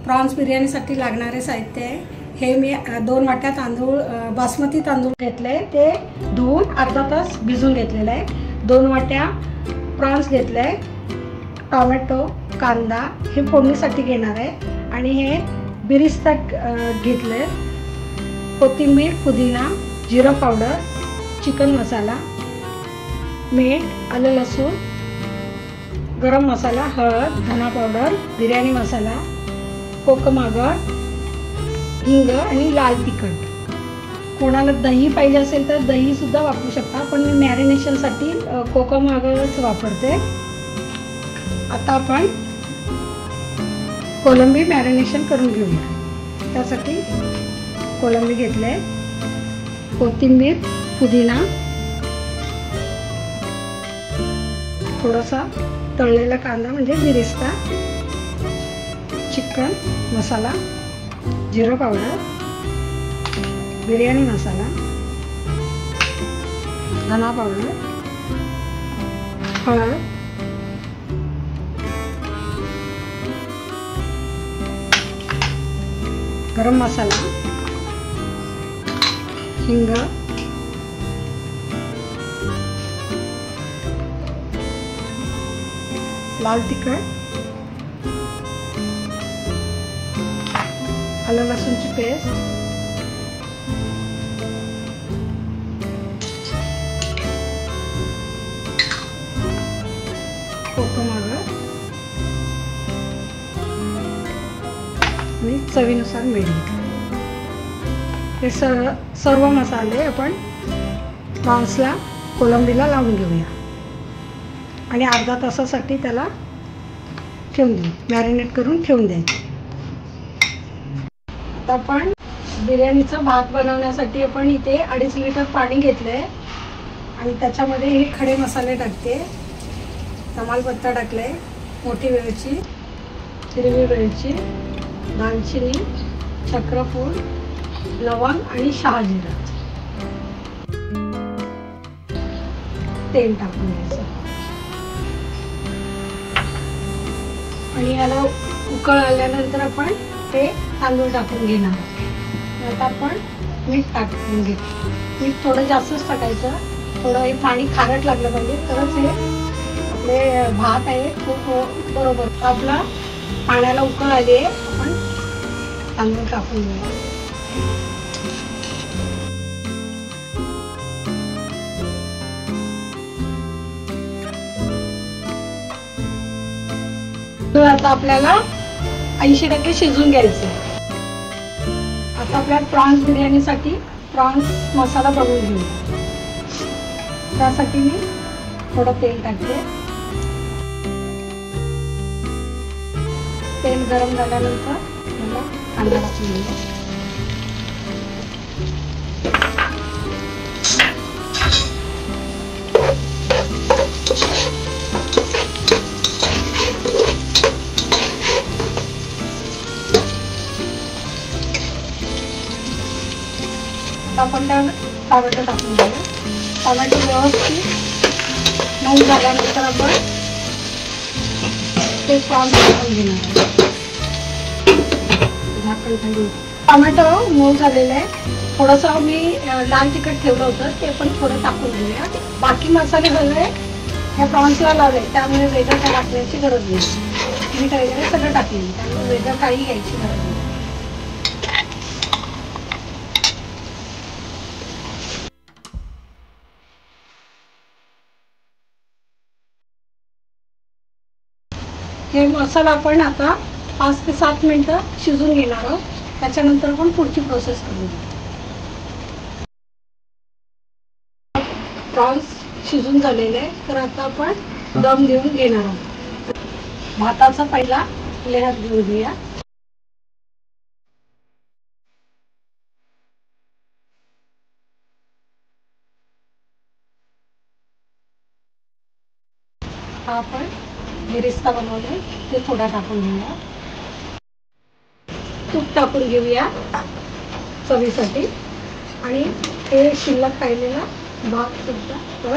Prawns बिर्याणीसाठी लागणारे साहित्य आहे. हे मी 2 वाट्या तांदूळ बासमती तांदूळ घेतले, ते धुवून अर्धा तास भिजून घेतलेले आहे. 2 वाट्या प्रॉन्स घेतले, टोमॅटो, कांदा हे फोडणीसाठी घेणार आहे. आणि हे बिरिस्ता घेतले, कोथिंबीर, पुदिना, जिरा पावडर, चिकन मसाला, मीठ, आलं लसूण, गरम मसाला, हळद, धना पावडर, बिर्याणी मसाला, कोकम आगळ, हिंग आणि लाल तिखट. कोणाला दही पाहिजे असेल तर दही सुद्धा वापरू शकता, पण मी मॅरिनेशनसाठी कोकम आगळच वापरते. आता आपण कोलंबी मॅरिनेशन करून घेऊया. त्यासाठी कोलंबी घेतले, कोथिंबीर, पुदिना, थोडासा तळलेला कांदा म्हणजे बिरिस्ता, चिकन मसाला, जिरा पावडर, बिर्याणी मसाला, धना पावडर, हळद, गरम मसाला, हिंग, लाल तिखट, आलं लसूणची पेस्ट, कोकम आगळ आणि चवीनुसार मीठ. हे सर्व मसाले आपण प्रॉन्सला, कोलंबीला लावून घेऊया आणि अर्धा तासासाठी त्याला ठेवून देऊ, मॅरिनेट करून ठेवून द्यायचे. आता आपण बिर्याणीचा भात बनवण्यासाठी आपण इथे 2.5 लिटर पाणी घेतले आणि त्याच्यामध्ये हे खडे मसाले टाकते. तमालपत्ता टाकले, मोठी वेलची, हिरवी वेलची, दालचिनी, चक्रफूल, लवंग आणि शहाजिरा. तेल टाकून घ्यायचं आणि याला उकळ आल्यानंतर आपण ते तांदूळ टाकून घेणार. आता आपण मीठ टाकून घेऊ. मीठ थोडं जास्तच टाकायचं, थोडं हे पाणी खारट लागलं पाहिजे तरच हे आपले भात आहे खूप बरोबर. आपला पाण्याला उकळ आली आहे, आपण तांदूळ टाकून घेऊया. तर आता आपल्याला 80% शिजून घ्यायचं. आता आपल्या प्रॉन्स बिर्याणीसाठी प्रॉन्स मसाला बनवून घेऊ. त्यासाठी मी थोडं तेल टाकते. तेल गरम झाल्यानंतर मला कांदा टाकून घेऊ. आपण टोमॅटो टाकून घेऊया. टोमॅटो व्यवस्थित मऊ झाल्यानंतर आपण ते प्रॉन्स टाकून घेणार. झाकण ठेवून टोमॅटो मऊ झालेलं आहे. थोडंसं मी लाल तिखट ठेवलं होतं, ते पण थोडं टाकून घेऊया. बाकी मसाले सगळे ह्या प्रॉन्सला लावले, त्यामुळे वेगळं काय टाकण्याची गरज नाही. मीठ वगैरे सगळं टाकले, त्यामुळे वेगळं काही घ्यायची गरज नाही. हे मसाला आपण आता 5 ते 7 मिनिटं शिजून घेणार आहोत. त्याच्यानंतर आपण पुढची प्रोसेस करू. प्रॉन्स शिजून झालेले आहे, तर आता आपण दम देऊन घेणार आहोत. भाताचा पहिला लेयर घेऊया. हा आपण बिरिस्ता बनवले, ते थोडा टाकून घेऊया. तूप टाकून घेऊया चवीसाठी आणि हे शिल्लक राहिलेला भात सुद्धा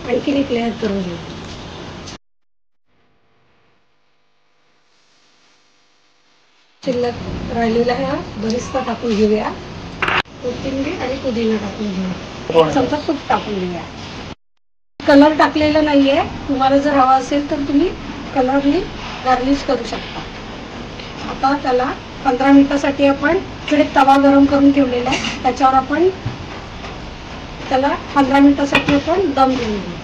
आणखी एक लेयर करून घेऊ. शिल्लक राहिलेला ह्या बरिस्ता टाकून घेऊया. कोथिंबीर आणि पुदिना टाकून घेऊया. चमचा तूप टाकून घेऊया. कलर टाकलेला नाहीये. तुम्हाला जर हवा असेल तर तुम्ही कलरनी गार्निश करू शकता. आता त्याला 15 मिनिटासाठी आपण इकडे तवा गरम करून ठेवलेला आहे. त्याच्यावर आपण त्याला 15 मिनिटासाठी आपण दम देऊन घेऊ.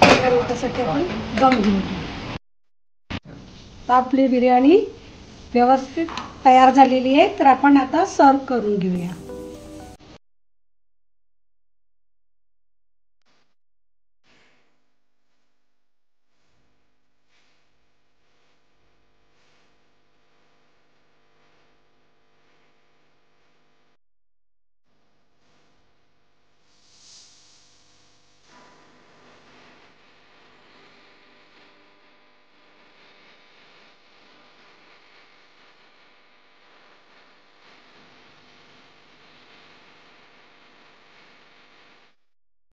15 मिनिटासाठी आपण दम घेऊन घेऊ. आपली बिर्याणी व्यवस्थित तयार झालेली आहे. तर आपण आता सर्व करून घेऊया.